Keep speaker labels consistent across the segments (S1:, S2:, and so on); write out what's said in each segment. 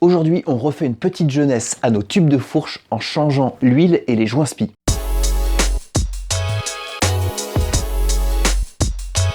S1: Aujourd'hui, on refait une petite jeunesse à nos tubes de fourche en changeant l'huile et les joints spi.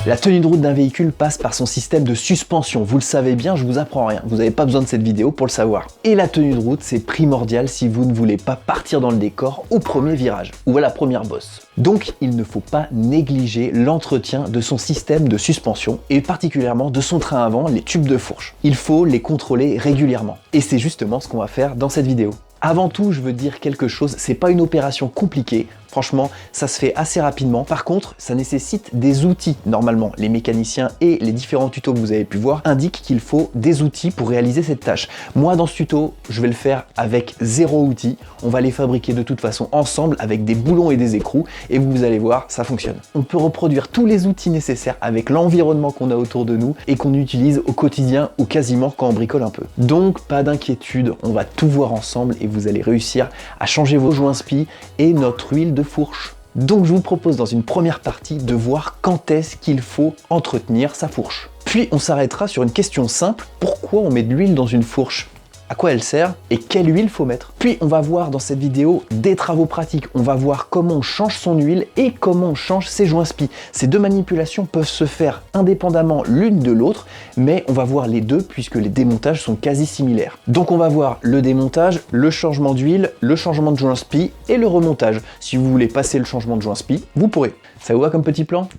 S1: La tenue de route d'un véhicule passe par son système de suspension. Vous le savez bien, je vous apprends rien. Vous n'avez pas besoin de cette vidéo pour le savoir. Et la tenue de route, c'est primordial si vous ne voulez pas partir dans le décor au premier virage ou à la première bosse. Donc, il ne faut pas négliger l'entretien de son système de suspension et particulièrement de son train avant, les tubes de fourche. Il faut les contrôler régulièrement. Et c'est justement ce qu'on va faire dans cette vidéo. Avant tout, je veux dire quelque chose, c'est pas une opération compliquée. Franchement, ça se fait assez rapidement. Par contre, ça nécessite des outils. Normalement, les mécaniciens et les différents tutos que vous avez pu voir indiquent qu'il faut des outils pour réaliser cette tâche. Moi, dans ce tuto, je vais le faire avec 0 outils. On va les fabriquer de toute façon ensemble avec des boulons et des écrous et vous allez voir, ça fonctionne. On peut reproduire tous les outils nécessaires avec l'environnement qu'on a autour de nous et qu'on utilise au quotidien ou quasiment quand on bricole un peu. Donc, pas d'inquiétude, on va tout voir ensemble et vous allez réussir à changer vos joints spi et notre huile de fourche. Donc je vous propose dans une première partie de voir quand est-ce qu'il faut entretenir sa fourche. Puis on s'arrêtera sur une question simple, pourquoi on met de l'huile dans une fourche ? À quoi elle sert et quelle huile faut mettre. Puis on va voir dans cette vidéo des travaux pratiques, on va voir comment on change son huile et comment on change ses joints spi. Ces deux manipulations peuvent se faire indépendamment l'une de l'autre, mais on va voir les deux puisque les démontages sont quasi similaires. Donc on va voir le démontage, le changement d'huile, le changement de joint spi et le remontage. Si vous voulez passer le changement de joint spi, vous pourrez. Ça vous va comme petit plan ?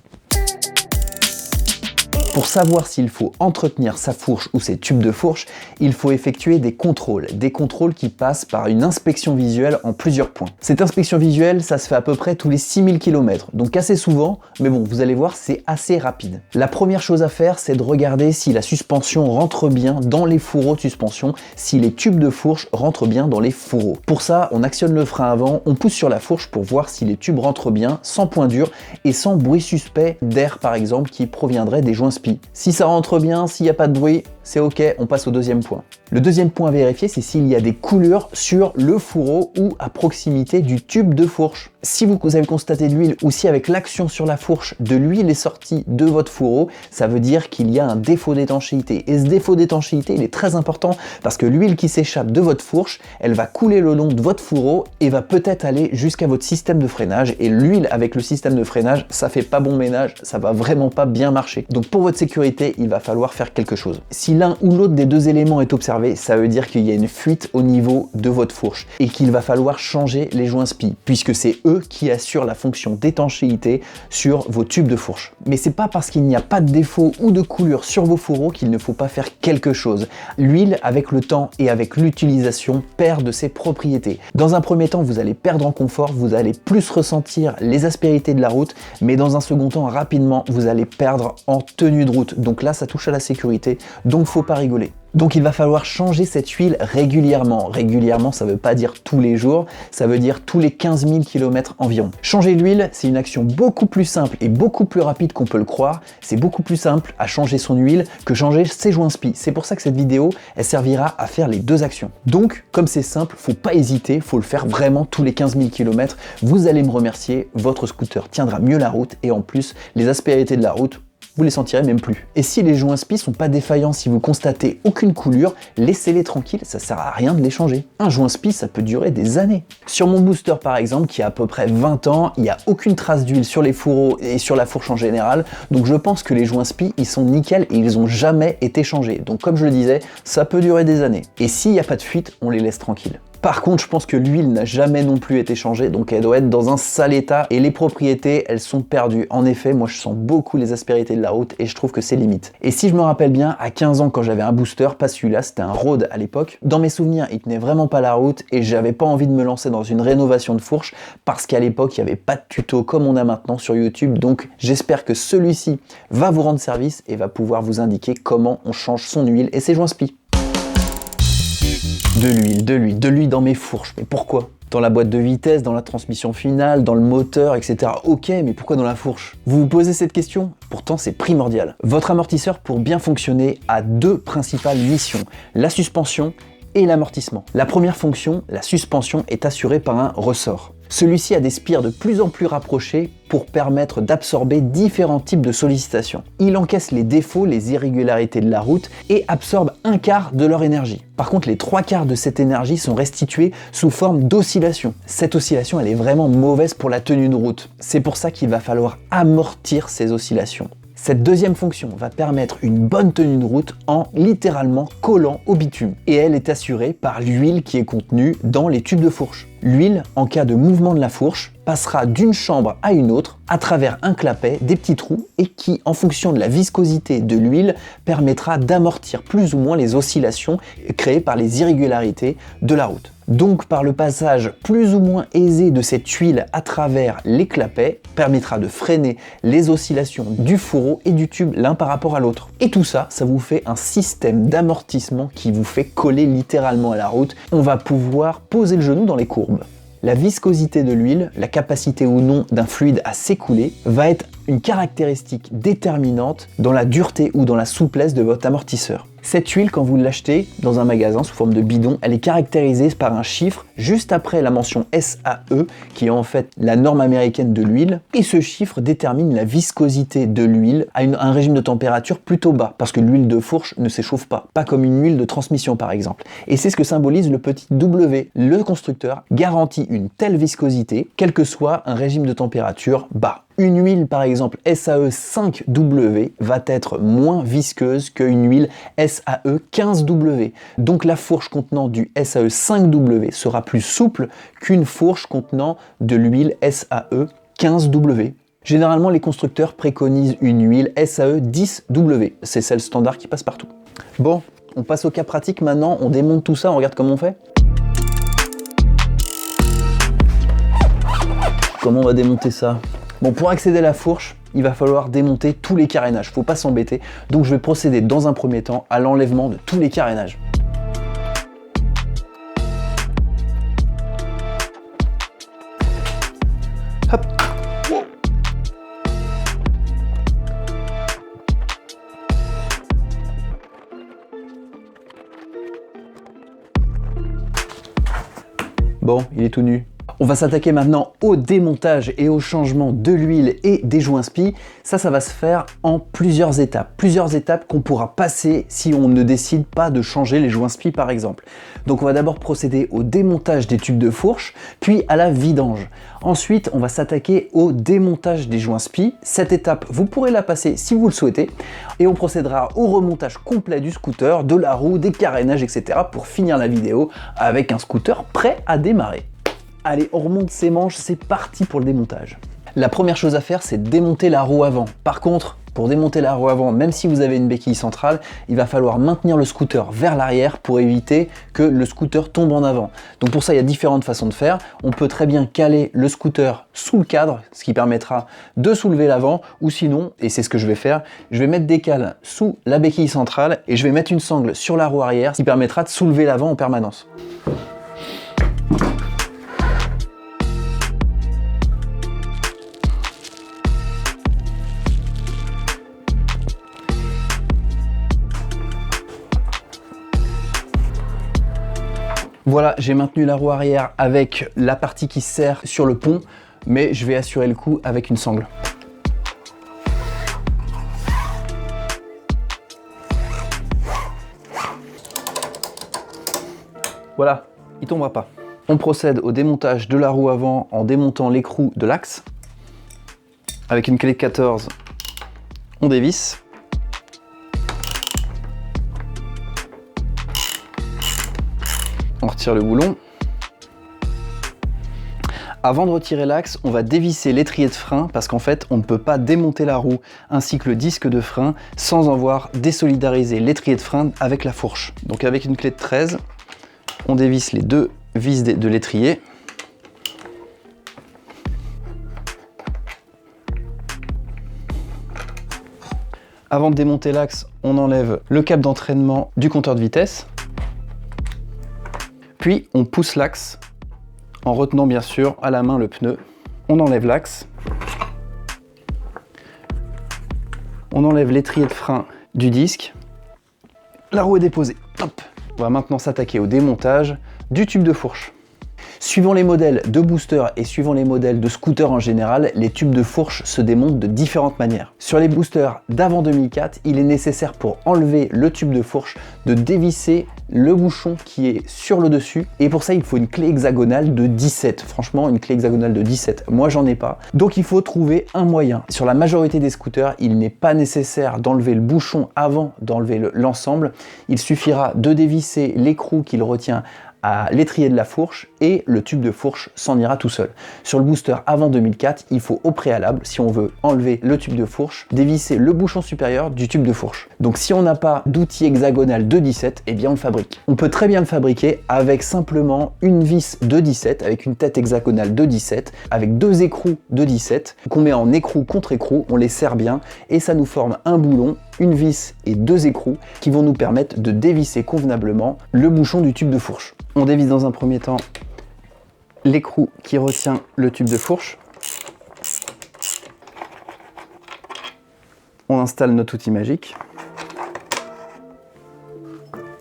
S1: Pour savoir s'il faut entretenir sa fourche ou ses tubes de fourche, il faut effectuer des contrôles qui passent par une inspection visuelle en plusieurs points. Cette inspection visuelle, ça se fait à peu près tous les 6000 km, donc assez souvent, mais bon, vous allez voir, c'est assez rapide. La première chose à faire, c'est de regarder si la suspension rentre bien dans les fourreaux de suspension, si les tubes de fourche rentrent bien dans les fourreaux. Pour ça, on actionne le frein avant, on pousse sur la fourche pour voir si les tubes rentrent bien, sans point dur et sans bruit suspect d'air par exemple qui proviendrait des joints spi. Si ça rentre bien, s'il n'y a pas de bruit, c'est ok, on passe au deuxième point. Le deuxième point à vérifier, c'est s'il y a des coulures sur le fourreau ou à proximité du tube de fourche. Si vous avez constaté de l'huile ou si avec l'action sur la fourche de l'huile est sortie de votre fourreau, ça veut dire qu'il y a un défaut d'étanchéité. Et ce défaut d'étanchéité, il est très important parce que l'huile qui s'échappe de votre fourche, elle va couler le long de votre fourreau et va peut-être aller jusqu'à votre système de freinage. Et l'huile avec le système de freinage, ça fait pas bon ménage, ça va vraiment pas bien marcher. Donc pour votre sécurité, il va falloir faire quelque chose. Si l'un ou l'autre des deux éléments est observé, ça veut dire qu'il y a une fuite au niveau de votre fourche et qu'il va falloir changer les joints spi puisque c'est eux qui assurent la fonction d'étanchéité sur vos tubes de fourche. Mais c'est pas parce qu'il n'y a pas de défaut ou de coulure sur vos fourreaux qu'il ne faut pas faire quelque chose. L'huile, avec le temps et avec l'utilisation, perd de ses propriétés. Dans un premier temps, vous allez perdre en confort, vous allez plus ressentir les aspérités de la route, mais dans un second temps, rapidement, vous allez perdre en tenue de route. Donc là, ça touche à la sécurité, donc faut pas rigoler. Donc il va falloir changer cette huile régulièrement. Régulièrement, ça veut pas dire tous les jours, ça veut dire tous les 15 000 km environ. Changer l'huile, c'est une action beaucoup plus simple et beaucoup plus rapide qu'on peut le croire. C'est beaucoup plus simple à changer son huile que changer ses joints spi. C'est pour ça que cette vidéo, elle servira à faire les deux actions. Donc, comme c'est simple, faut pas hésiter, faut le faire vraiment tous les 15 000 km. Vous allez me remercier, votre scooter tiendra mieux la route et en plus, les aspérités de la route, vous les sentirez même plus. Et si les joints spi sont pas défaillants, si vous constatez aucune coulure, laissez-les tranquilles, ça sert à rien de les changer. Un joint spi, ça peut durer des années. Sur mon booster par exemple, qui a à peu près 20 ans, il n'y a aucune trace d'huile sur les fourreaux et sur la fourche en général, donc je pense que les joints spi, ils sont nickel et ils ont jamais été changés. Donc comme je le disais, ça peut durer des années. Et s'il n'y a pas de fuite, on les laisse tranquilles. Par contre, je pense que l'huile n'a jamais non plus été changée, donc elle doit être dans un sale état et les propriétés, elles sont perdues. En effet, moi je sens beaucoup les aspérités de la route et je trouve que c'est limite. Et si je me rappelle bien, à 15 ans quand j'avais un booster, pas celui-là, c'était un Road à l'époque, dans mes souvenirs, il tenait vraiment pas la route et j'avais pas envie de me lancer dans une rénovation de fourche parce qu'à l'époque, il n'y avait pas de tuto comme on a maintenant sur YouTube, donc j'espère que celui-ci va vous rendre service et va pouvoir vous indiquer comment on change son huile et ses joints spi. De l'huile dans mes fourches. Mais pourquoi ? Dans la boîte de vitesse, dans la transmission finale, dans le moteur, etc. Ok, mais pourquoi dans la fourche? Vous vous posez cette question? Pourtant, c'est primordial. Votre amortisseur, pour bien fonctionner, a deux principales missions. La suspension et l'amortissement. La première fonction, la suspension, est assurée par un ressort. Celui-ci a des spires de plus en plus rapprochés pour permettre d'absorber différents types de sollicitations. Il encaisse les défauts, les irrégularités de la route et absorbe un quart de leur énergie. Par contre, les trois quarts de cette énergie sont restitués sous forme d'oscillation. Cette oscillation, elle est vraiment mauvaise pour la tenue de route. C'est pour ça qu'il va falloir amortir ces oscillations. Cette deuxième fonction va permettre une bonne tenue de route en littéralement collant au bitume. Et elle est assurée par l'huile qui est contenue dans les tubes de fourche. L'huile, en cas de mouvement de la fourche, passera d'une chambre à une autre à travers un clapet, des petits trous, et qui, en fonction de la viscosité de l'huile, permettra d'amortir plus ou moins les oscillations créées par les irrégularités de la route. Donc par le passage plus ou moins aisé de cette huile à travers les clapets, permettra de freiner les oscillations du fourreau et du tube l'un par rapport à l'autre. Et tout ça, ça vous fait un système d'amortissement qui vous fait coller littéralement à la route. On va pouvoir poser le genou dans les courbes. La viscosité de l'huile, la capacité ou non d'un fluide à s'écouler, va être une caractéristique déterminante dans la dureté ou dans la souplesse de votre amortisseur. Cette huile, quand vous l'achetez dans un magasin sous forme de bidon, elle est caractérisée par un chiffre juste après la mention SAE, qui est en fait la norme américaine de l'huile. Et ce chiffre détermine la viscosité de l'huile à un régime de température plutôt bas, parce que l'huile de fourche ne s'échauffe pas comme une huile de transmission par exemple. Et c'est ce que symbolise le petit W. Le constructeur garantit une telle viscosité, quel que soit un régime de température bas. Une huile par exemple SAE 5W va être moins visqueuse qu'une huile SAE 15W. Donc la fourche contenant du SAE 5W sera plus souple qu'une fourche contenant de l'huile SAE 15W. Généralement, les constructeurs préconisent une huile SAE 10W. C'est celle standard qui passe partout. Bon, on passe au cas pratique maintenant, on démonte tout ça, on regarde comment on fait. Comment on va démonter ça ? Bon, pour accéder à la fourche, il va falloir démonter tous les carénages, faut pas s'embêter. Donc je vais procéder dans un premier temps à l'enlèvement de tous les carénages. Hop. Bon, il est tout nu. On va s'attaquer maintenant au démontage et au changement de l'huile et des joints spi. Ça va se faire en plusieurs étapes. Plusieurs étapes qu'on pourra passer si on ne décide pas de changer les joints spi par exemple. Donc on va d'abord procéder au démontage des tubes de fourche, puis à la vidange. Ensuite, on va s'attaquer au démontage des joints spi. Cette étape, vous pourrez la passer si vous le souhaitez. Et on procédera au remontage complet du scooter, de la roue, des carénages, etc. pour finir la vidéo avec un scooter prêt à démarrer. Allez, on remonte ses manches, c'est parti pour le démontage. La première chose à faire, c'est démonter la roue avant. Par contre, pour démonter la roue avant, même si vous avez une béquille centrale, il va falloir maintenir le scooter vers l'arrière pour éviter que le scooter tombe en avant. Donc pour ça, il y a différentes façons de faire. On peut très bien caler le scooter sous le cadre, ce qui permettra de soulever l'avant, ou sinon, et c'est ce que je vais faire, je vais mettre des cales sous la béquille centrale et je vais mettre une sangle sur la roue arrière, ce qui permettra de soulever l'avant en permanence. Voilà, j'ai maintenu la roue arrière avec la partie qui serre sur le pont, mais je vais assurer le coup avec une sangle. Voilà, il tombera pas. On procède au démontage de la roue avant en démontant l'écrou de l'axe. Avec une clé de 14, on dévisse. On retire le boulon. Avant de retirer l'axe, on va dévisser l'étrier de frein parce qu'en fait, on ne peut pas démonter la roue ainsi que le disque de frein sans avoir désolidarisé l'étrier de frein avec la fourche. Donc avec une clé de 13, on dévisse les deux vis de l'étrier. Avant de démonter l'axe, on enlève le câble d'entraînement du compteur de vitesse. Puis on pousse l'axe en retenant bien sûr à la main le pneu. On enlève l'axe. On enlève l'étrier de frein du disque. La roue est déposée. Hop. On va maintenant s'attaquer au démontage du tube de fourche. Suivant les modèles de booster et suivant les modèles de scooter en général, les tubes de fourche se démontent de différentes manières. Sur les boosters d'avant 2004, il est nécessaire pour enlever le tube de fourche de dévisser le bouchon qui est sur le dessus, et pour ça il faut une clé hexagonale de 17. Franchement, une clé hexagonale de 17, moi j'en ai pas. Donc il faut trouver un moyen. Sur la majorité des scooters, il n'est pas nécessaire d'enlever le bouchon avant d'enlever l'ensemble. Il suffira de dévisser l'écrou qu'il retient à l'étrier de la fourche et le tube de fourche s'en ira tout seul. Sur le booster avant 2004, il faut au préalable, si on veut enlever le tube de fourche, dévisser le bouchon supérieur du tube de fourche. Donc si on n'a pas d'outil hexagonal de 17, eh bien on le fabrique. On peut très bien le fabriquer avec simplement une vis de 17, avec une tête hexagonale de 17, avec deux écrous de 17, qu'on met en écrou contre écrou, on les serre bien et ça nous forme un boulon, une vis et deux écrous qui vont nous permettre de dévisser convenablement le bouchon du tube de fourche. On dévisse dans un premier temps l'écrou qui retient le tube de fourche. On installe notre outil magique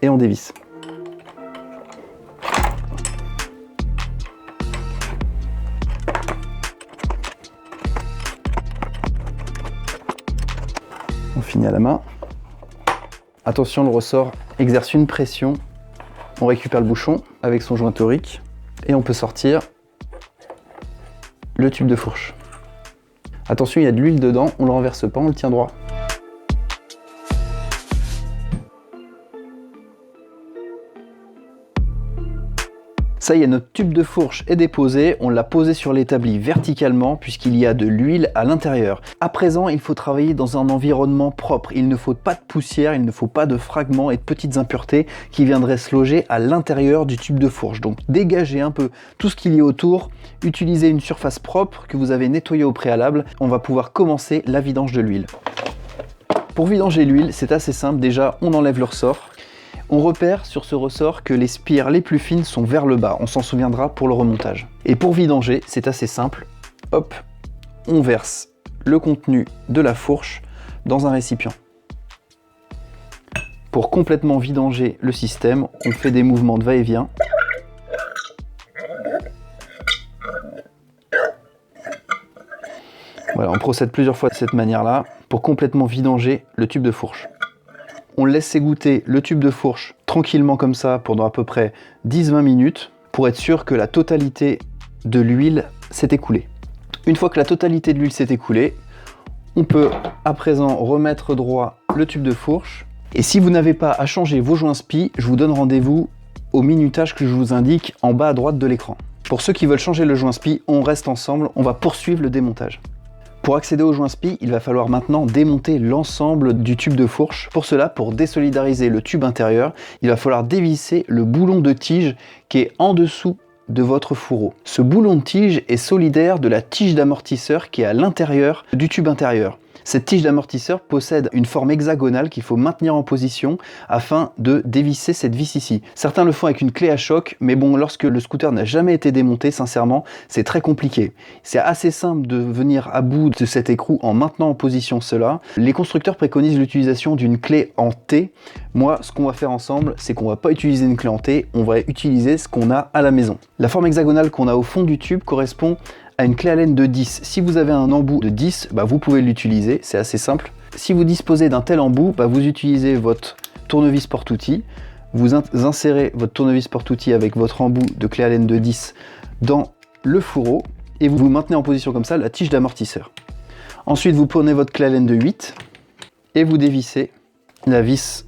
S1: et on dévisse. On finit à la main. Attention, le ressort exerce une pression. On récupère le bouchon avec son joint torique et on peut sortir le tube de fourche. Attention, il y a de l'huile dedans, on ne le renverse pas, on le tient droit. Ça y est, notre tube de fourche est déposé, on l'a posé sur l'établi verticalement puisqu'il y a de l'huile à l'intérieur. À présent, il faut travailler dans un environnement propre. Il ne faut pas de poussière, il ne faut pas de fragments et de petites impuretés qui viendraient se loger à l'intérieur du tube de fourche. Donc dégagez un peu tout ce qu'il y a autour, utilisez une surface propre que vous avez nettoyée au préalable. On va pouvoir commencer la vidange de l'huile. Pour vidanger l'huile, c'est assez simple. Déjà, on enlève le ressort. On repère sur ce ressort que les spires les plus fines sont vers le bas, on s'en souviendra pour le remontage. Et pour vidanger, c'est assez simple, hop, on verse le contenu de la fourche dans un récipient. Pour complètement vidanger le système, on fait des mouvements de va-et-vient. Voilà, on procède plusieurs fois de cette manière-là pour complètement vidanger le tube de fourche. On laisse s'égoutter le tube de fourche tranquillement comme ça pendant à peu près 10-20 minutes pour être sûr que la totalité de l'huile s'est écoulée. Une fois que la totalité de l'huile s'est écoulée, on peut à présent remettre droit le tube de fourche. Et si vous n'avez pas à changer vos joints spi, je vous donne rendez-vous au minutage que je vous indique en bas à droite de l'écran. Pour ceux qui veulent changer le joint spi, on reste ensemble, on va poursuivre le démontage. Pour accéder au joint spi, il va falloir maintenant démonter l'ensemble du tube de fourche. Pour cela, pour désolidariser le tube intérieur, il va falloir dévisser le boulon de tige qui est en dessous de votre fourreau. Ce boulon de tige est solidaire de la tige d'amortisseur qui est à l'intérieur du tube intérieur. Cette tige d'amortisseur possède une forme hexagonale qu'il faut maintenir en position afin de dévisser cette vis ici. Certains le font avec une clé à choc, mais bon, lorsque le scooter n'a jamais été démonté, sincèrement, c'est très compliqué. C'est assez simple de venir à bout de cet écrou en maintenant en position cela. Les constructeurs préconisent l'utilisation d'une clé en T. Moi, ce qu'on va faire ensemble, c'est qu'on va pas utiliser une clé en T, on va utiliser ce qu'on a à la maison. La forme hexagonale qu'on a au fond du tube correspond à une clé Allen de 10. Si vous avez un embout de 10, vous pouvez l'utiliser, c'est assez simple. Si vous disposez d'un tel embout, vous utilisez votre tournevis porte-outil, vous insérez votre tournevis porte-outil avec votre embout de clé Allen de 10 dans le fourreau et vous maintenez en position comme ça la tige d'amortisseur. Ensuite, vous prenez votre clé Allen de 8 et vous dévissez la vis.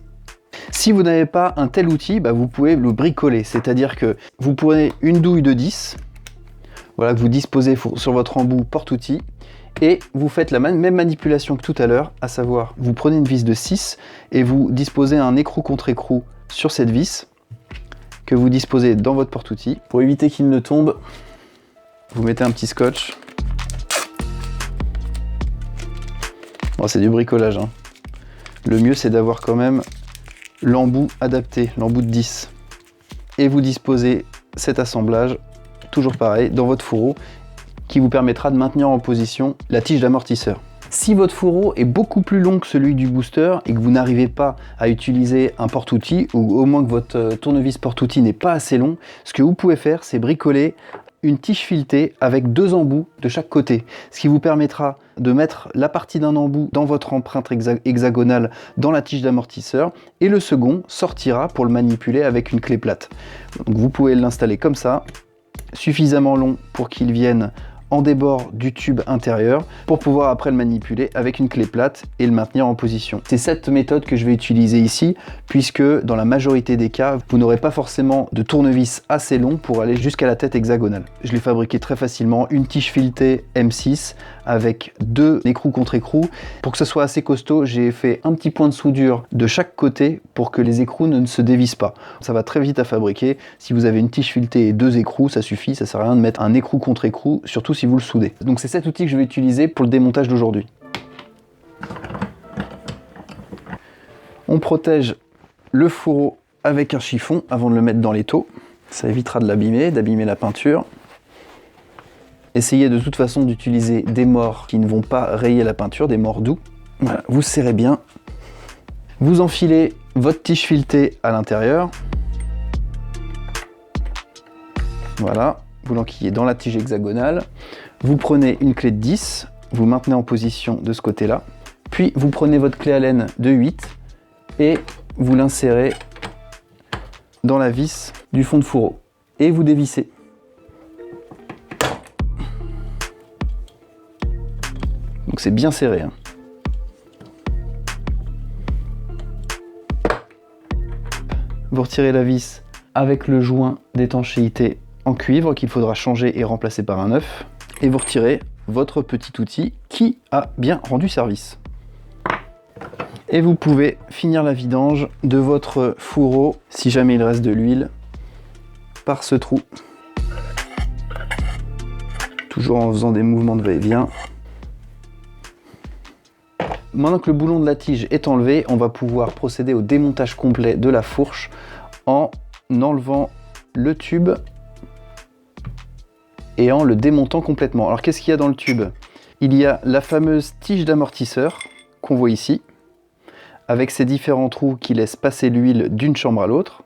S1: Si vous n'avez pas un tel outil, vous pouvez le bricoler, c'est-à-dire que vous prenez une douille de 10, voilà, que vous disposez sur votre embout porte-outil et vous faites la même manipulation que tout à l'heure, à savoir vous prenez une vis de 6 et vous disposez un écrou contre écrou sur cette vis que vous disposez dans votre porte-outil. Pour éviter qu'il ne tombe, vous mettez un petit scotch. Bon, c'est du bricolage, hein. Le mieux c'est d'avoir quand même l'embout adapté, l'embout de 10. Et vous disposez cet assemblage toujours pareil, dans votre fourreau, qui vous permettra de maintenir en position la tige d'amortisseur. Si votre fourreau est beaucoup plus long que celui du booster et que vous n'arrivez pas à utiliser un porte-outil, ou au moins que votre tournevis porte-outil n'est pas assez long, ce que vous pouvez faire, c'est bricoler une tige filetée avec 2 embouts de chaque côté, ce qui vous permettra de mettre la partie d'un embout dans votre empreinte hexagonale dans la tige d'amortisseur et le second sortira pour le manipuler avec une clé plate. Donc vous pouvez l'installer comme ça, suffisamment long pour qu'il vienne en débord du tube intérieur pour pouvoir après le manipuler avec une clé plate et le maintenir en position. C'est cette méthode que je vais utiliser ici puisque dans la majorité des cas, vous n'aurez pas forcément de tournevis assez long pour aller jusqu'à la tête hexagonale. Je l'ai fabriqué très facilement, une tige filetée M6 avec 2 écrous contre écrous. Pour que ce soit assez costaud, j'ai fait un petit point de soudure de chaque côté pour que les écrous ne se dévissent pas. Ça va très vite à fabriquer. Si vous avez une tige filetée et 2 écrous, ça suffit, ça sert à rien de mettre un écrou contre écrou, surtout si vous le soudez. Donc c'est cet outil que je vais utiliser pour le démontage d'aujourd'hui. On protège le fourreau avec un chiffon avant de le mettre dans l'étau. Ça évitera de l'abîmer, d'abîmer la peinture. Essayez de toute façon d'utiliser des morts qui ne vont pas rayer la peinture, des morts doux. Voilà, vous serrez bien. Vous enfilez votre tige filetée à l'intérieur. Voilà, vous l'enquillez dans la tige hexagonale. Vous prenez une clé de 10, vous maintenez en position de ce côté-là. Puis vous prenez votre clé Allen de 8 et vous l'insérez dans la vis du fond de fourreau. Et vous dévissez. Donc c'est bien serré. Hein. Vous retirez la vis avec le joint d'étanchéité en cuivre qu'il faudra changer et remplacer par un neuf. Et vous retirez votre petit outil qui a bien rendu service. Et vous pouvez finir la vidange de votre fourreau, si jamais il reste de l'huile, par ce trou. Toujours en faisant des mouvements de va-et-vient. Maintenant que le boulon de la tige est enlevé, on va pouvoir procéder au démontage complet de la fourche en enlevant le tube et en le démontant complètement. Alors qu'est-ce qu'il y a dans le tube? Il y a la fameuse tige d'amortisseur qu'on voit ici, avec ses différents trous qui laissent passer l'huile d'une chambre à l'autre.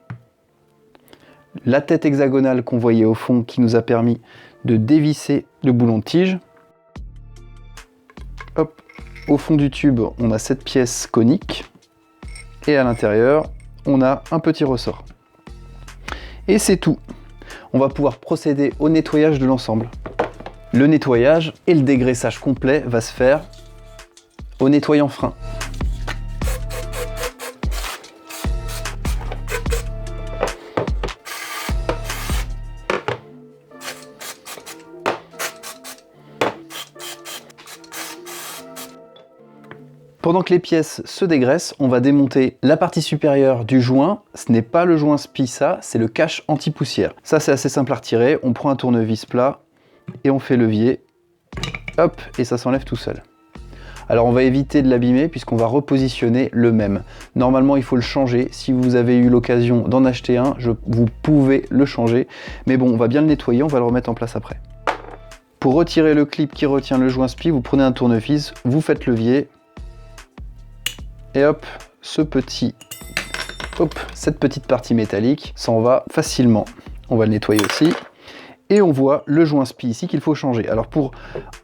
S1: La tête hexagonale qu'on voyait au fond qui nous a permis de dévisser le boulon de tige. Hop. Au fond du tube, on a cette pièce conique et à l'intérieur, on a un petit ressort. Et c'est tout. On va pouvoir procéder au nettoyage de l'ensemble. Le nettoyage et le dégraissage complet va se faire au nettoyant frein. Pendant que les pièces se dégraissent, on va démonter la partie supérieure du joint. Ce n'est pas le joint spi, ça, c'est le cache anti-poussière. Ça, c'est assez simple à retirer. On prend un tournevis plat et on fait levier. Hop, et ça s'enlève tout seul. Alors, on va éviter de l'abîmer puisqu'on va repositionner le même. Normalement, il faut le changer. Si vous avez eu l'occasion d'en acheter un, vous pouvez le changer. Mais bon, on va bien le nettoyer, on va le remettre en place après. Pour retirer le clip qui retient le joint spi, vous prenez un tournevis, vous faites levier. Et hop, cette petite partie métallique s'en va facilement. On va le nettoyer aussi. Et on voit le joint spi ici qu'il faut changer. Alors pour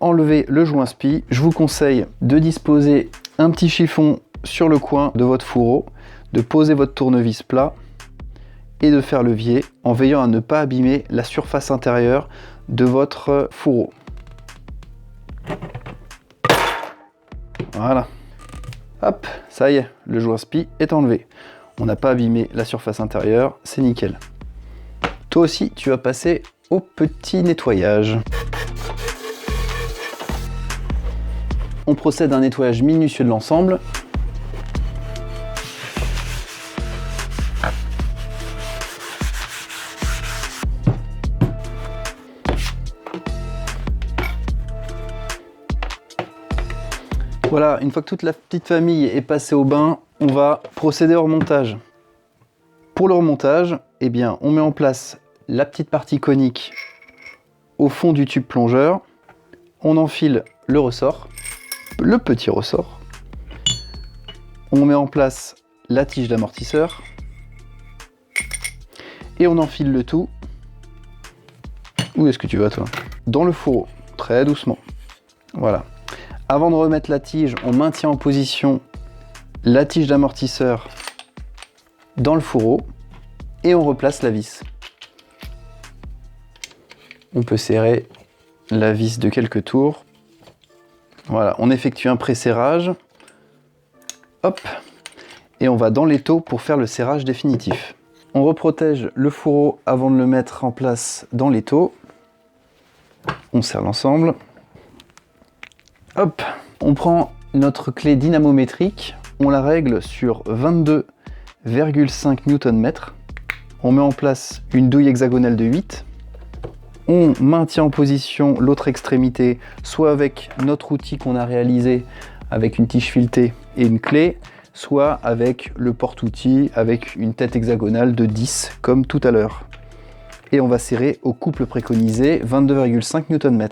S1: enlever le joint spi, je vous conseille de disposer un petit chiffon sur le coin de votre fourreau, de poser votre tournevis plat et de faire levier en veillant à ne pas abîmer la surface intérieure de votre fourreau. Voilà. Hop, ça y est, le joint spi est enlevé. On n'a pas abîmé la surface intérieure, c'est nickel. Toi aussi, tu vas passer au petit nettoyage. On procède à un nettoyage minutieux de l'ensemble. Voilà, une fois que toute la petite famille est passée au bain, on va procéder au remontage. Pour le remontage, eh bien, on met en place la petite partie conique au fond du tube plongeur. On enfile le ressort.
S2: le petit ressort. On met en place la tige d'amortisseur. Et on enfile le tout. Où est-ce que tu vas, toi? Dans le fourreau, très doucement. Voilà. Avant de remettre la tige, on maintient en position la tige d'amortisseur dans le fourreau et on replace la vis. On peut serrer la vis de quelques tours. Voilà, on effectue un pré-serrage. Hop. Et on va dans l'étau pour faire le serrage définitif. On reprotège le fourreau avant de le mettre en place dans l'étau. On serre l'ensemble. Hop, on prend notre clé dynamométrique, on la règle sur 22,5 Nm. On met en place une douille hexagonale de 8. On maintient en position l'autre extrémité, soit avec notre outil qu'on a réalisé avec une tige filetée et une clé, soit avec le porte-outil avec une tête hexagonale de 10 comme tout à l'heure. Et on va serrer au couple préconisé 22,5 Nm.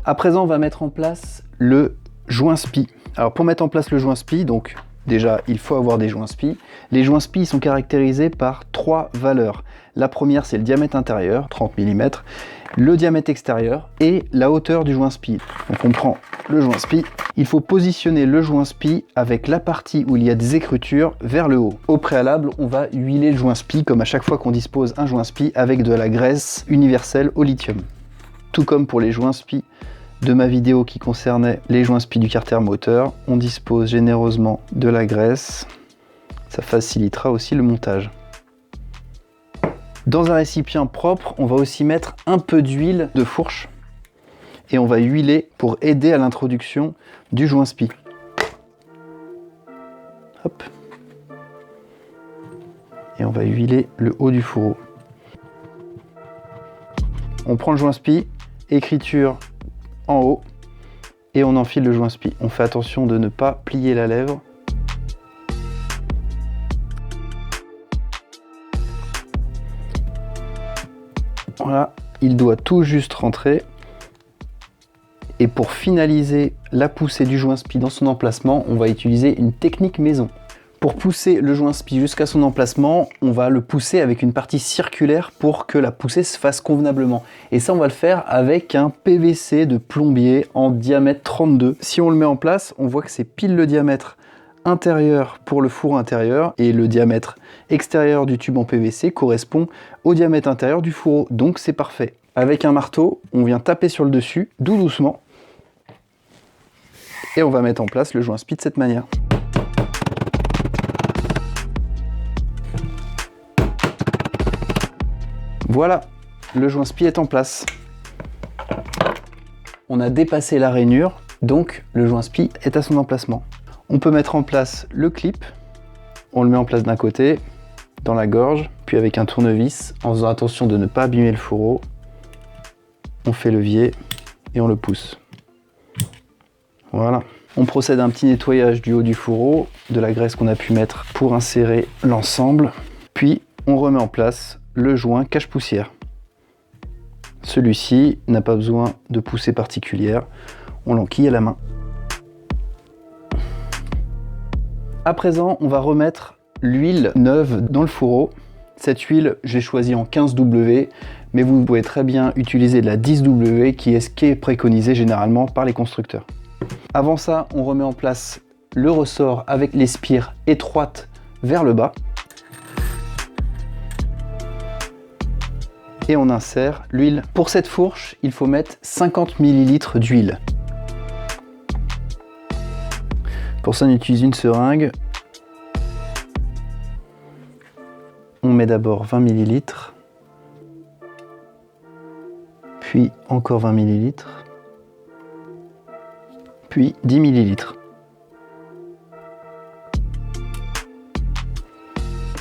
S2: À présent, on va mettre en place le joint spi. Alors pour mettre en place le joint spi, donc déjà il faut avoir des joints spi. Les joints spi sont caractérisés par 3 valeurs. La première, c'est le diamètre intérieur, 30 mm, le diamètre extérieur et la hauteur du joint spi. Donc on prend le joint spi. Il faut positionner le joint spi avec la partie où il y a des écrutures vers le haut. Au préalable, on va huiler le joint spi comme à chaque fois qu'on dispose un joint spi avec de la graisse universelle au lithium. Tout comme pour les joints spi de ma vidéo qui concernait les joints spi du carter moteur, on dispose généreusement de la graisse. Ça facilitera aussi le montage. Dans un récipient propre, on va aussi mettre un peu d'huile de fourche et on va huiler pour aider à l'introduction du joint spi. Hop. Et on va huiler le haut du fourreau. On prend le joint spi, écriture en haut, et on enfile le joint spi. On fait attention de ne pas plier la lèvre. Voilà, il doit tout juste rentrer. Et pour finaliser la poussée du joint spi dans son emplacement, on va utiliser une technique maison. Pour pousser le joint spi jusqu'à son emplacement, on va le pousser avec une partie circulaire pour que la poussée se fasse convenablement. Et ça, on va le faire avec un PVC de plombier en diamètre 32. Si on le met en place, on voit que c'est pile le diamètre intérieur pour le four intérieur et le diamètre extérieur du tube en PVC correspond au diamètre intérieur du fourreau. Donc c'est parfait. Avec un marteau, on vient taper sur le dessus, tout doucement. Et on va mettre en place le joint spi de cette manière. Voilà, le joint spi est en place. On a dépassé la rainure, donc le joint spi est à son emplacement. On peut mettre en place le clip. On le met en place d'un côté, dans la gorge, puis avec un tournevis, en faisant attention de ne pas abîmer le fourreau. On fait levier et on le pousse. Voilà. On procède à un petit nettoyage du haut du fourreau, de la graisse qu'on a pu mettre pour insérer l'ensemble. Puis on remet en place le joint cache-poussière. Celui-ci n'a pas besoin de poussée particulière, on l'enquille à la main. À présent, on va remettre l'huile neuve dans le fourreau. Cette huile, j'ai choisi en 15W, mais vous pouvez très bien utiliser de la 10W qui est ce qui est préconisé généralement par les constructeurs. Avant ça, on remet en place le ressort avec les spires étroites vers le bas. Et on insère l'huile. Pour cette fourche, il faut mettre 50 ml d'huile. Pour ça, on utilise une seringue. On met d'abord 20 ml, puis encore 20 ml, puis 10 ml.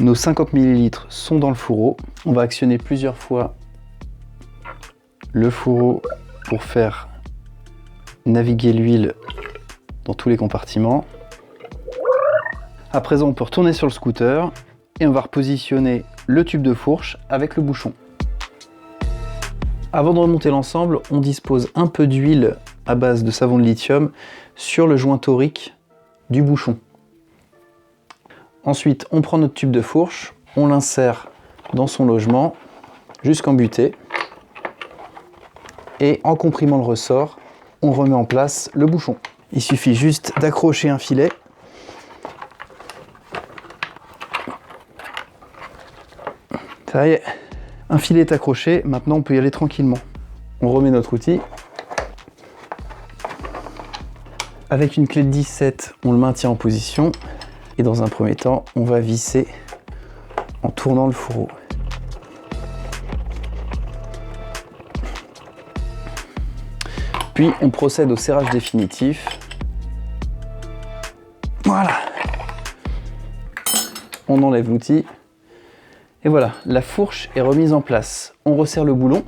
S2: Nos 50 ml sont dans le fourreau. On va actionner plusieurs fois le fourreau pour faire naviguer l'huile dans tous les compartiments. À présent, on peut retourner sur le scooter et on va repositionner le tube de fourche avec le bouchon. Avant de remonter l'ensemble, on dispose un peu d'huile à base de savon de lithium sur le joint torique du bouchon. Ensuite, on prend notre tube de fourche, on l'insère dans son logement jusqu'en butée et en comprimant le ressort, on remet en place le bouchon. Il suffit juste d'accrocher un filet. Ça y est, un filet est accroché, maintenant on peut y aller tranquillement. On remet notre outil. Avec une clé de 17, on le maintient en position. Et dans un premier temps, on va visser en tournant le fourreau. Puis on procède au serrage définitif. Voilà. On enlève l'outil. Et voilà, la fourche est remise en place. On resserre le boulon.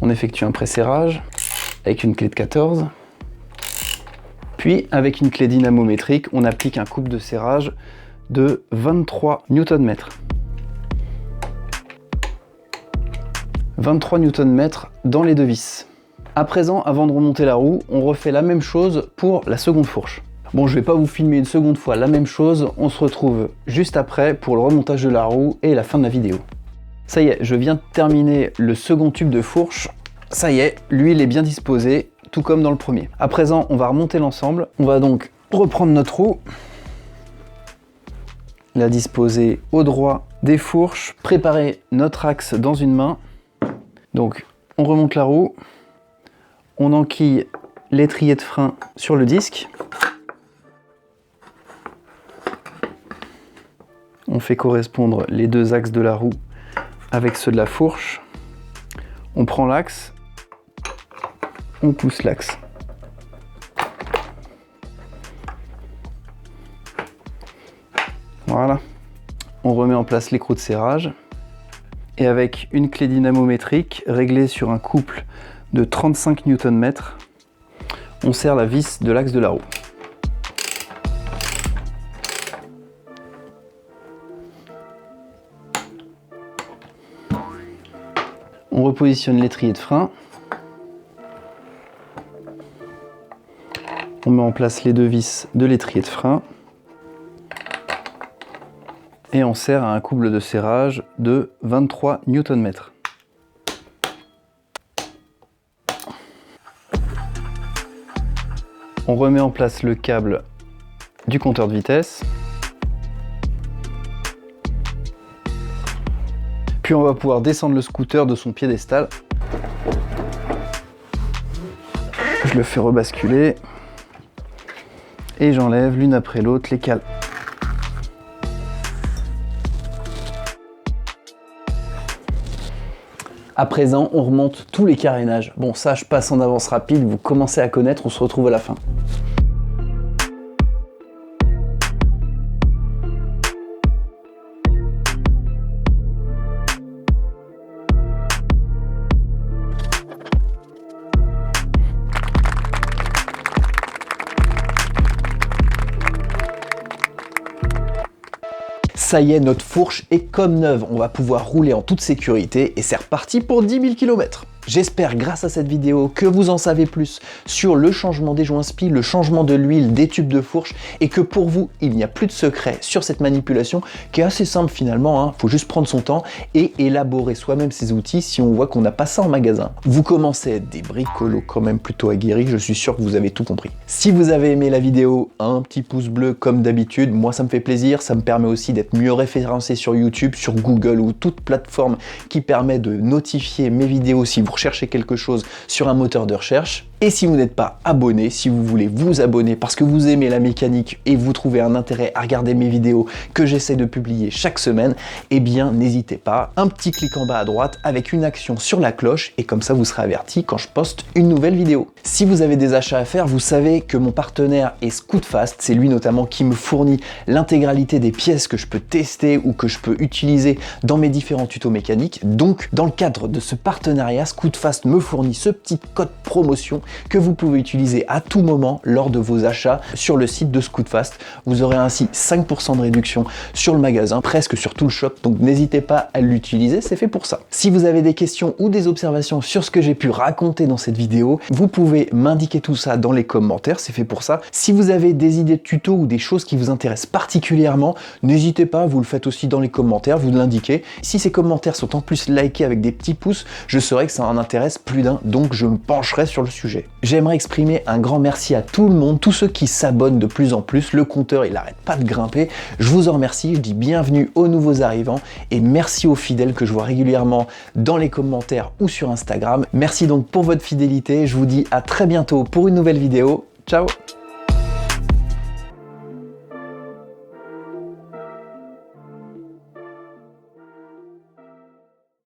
S2: On effectue un pré-serrage avec une clé de 14. Puis, avec une clé dynamométrique, on applique un couple de serrage de 23 Nm. 23 Nm dans les deux vis. À présent, avant de remonter la roue, on refait la même chose pour la seconde fourche. Bon, je vais pas vous filmer une seconde fois la même chose, on se retrouve juste après pour le remontage de la roue et la fin de la vidéo. Ça y est, je viens de terminer le second tube de fourche. Ça y est, l'huile est bien disposée, tout comme dans le premier. À présent, on va remonter l'ensemble. On va donc reprendre notre roue, la disposer au droit des fourches, préparer notre axe dans une main. Donc, on remonte la roue, on enquille l'étrier de frein sur le disque. On fait correspondre les deux axes de la roue avec ceux de la fourche. On prend l'axe, on pousse l'axe. Voilà. On remet en place l'écrou de serrage. Et avec une clé dynamométrique réglée sur un couple de 35 Nm, on serre la vis de l'axe de la roue. On repositionne l'étrier de frein. On met en place les deux vis de l'étrier de frein. Et on serre à un couple de serrage de 23 Nm. On remet en place le câble du compteur de vitesse. Puis on va pouvoir descendre le scooter de son piédestal. Je le fais rebasculer. Et j'enlève l'une après l'autre les cales.
S1: À présent, on remonte tous les carénages. Bon, ça, je passe en avance rapide, vous commencez à connaître, on se retrouve à la fin. Ça y est, notre fourche est comme neuve, on va pouvoir rouler en toute sécurité et c'est reparti pour 10 000 km. J'espère grâce à cette vidéo que vous en savez plus sur le changement des joints spi, le changement de l'huile, des tubes de fourche et que pour vous, il n'y a plus de secret sur cette manipulation qui est assez simple finalement, hein. Faut juste prendre son temps et élaborer soi-même ses outils si on voit qu'on n'a pas ça en magasin. Vous commencez à être des bricolos quand même plutôt aguerris, je suis sûr que vous avez tout compris. Si vous avez aimé la vidéo, un petit pouce bleu comme d'habitude, moi ça me fait plaisir, ça me permet aussi d'être mieux référencé sur YouTube, sur Google ou toute plateforme qui permet de notifier mes vidéos si vous recherchez quelque chose sur un moteur de recherche. Et si vous n'êtes pas abonné, si vous voulez vous abonner parce que vous aimez la mécanique et vous trouvez un intérêt à regarder mes vidéos que j'essaie de publier chaque semaine, eh bien n'hésitez pas, un petit clic en bas à droite avec une action sur la cloche et comme ça vous serez averti quand je poste une nouvelle vidéo. Si vous avez des achats à faire, vous savez que mon partenaire est Scootfast, c'est lui notamment qui me fournit l'intégralité des pièces que je peux tester ou que je peux utiliser dans mes différents tutos mécaniques. Donc dans le cadre de ce partenariat, Scootfast me fournit ce petit code promotion que vous pouvez utiliser à tout moment lors de vos achats sur le site de Scootfast. Vous aurez ainsi 5% de réduction sur le magasin, presque sur tout le shop, donc n'hésitez pas à l'utiliser, c'est fait pour ça. Si vous avez des questions ou des observations sur ce que j'ai pu raconter dans cette vidéo, vous pouvez m'indiquer tout ça dans les commentaires, c'est fait pour ça. Si vous avez des idées de tutos ou des choses qui vous intéressent particulièrement, n'hésitez pas, vous le faites aussi dans les commentaires, vous l'indiquez. Si ces commentaires sont en plus likés avec des petits pouces, je saurai que ça en intéresse plus d'un, donc je me pencherai sur le sujet. J'aimerais exprimer un grand merci à tout le monde, tous ceux qui s'abonnent de plus en plus, le compteur il arrête pas de grimper, je vous en remercie, je dis bienvenue aux nouveaux arrivants et merci aux fidèles que je vois régulièrement dans les commentaires ou sur Instagram. Merci donc pour votre fidélité, je vous dis à très bientôt pour une nouvelle vidéo, ciao.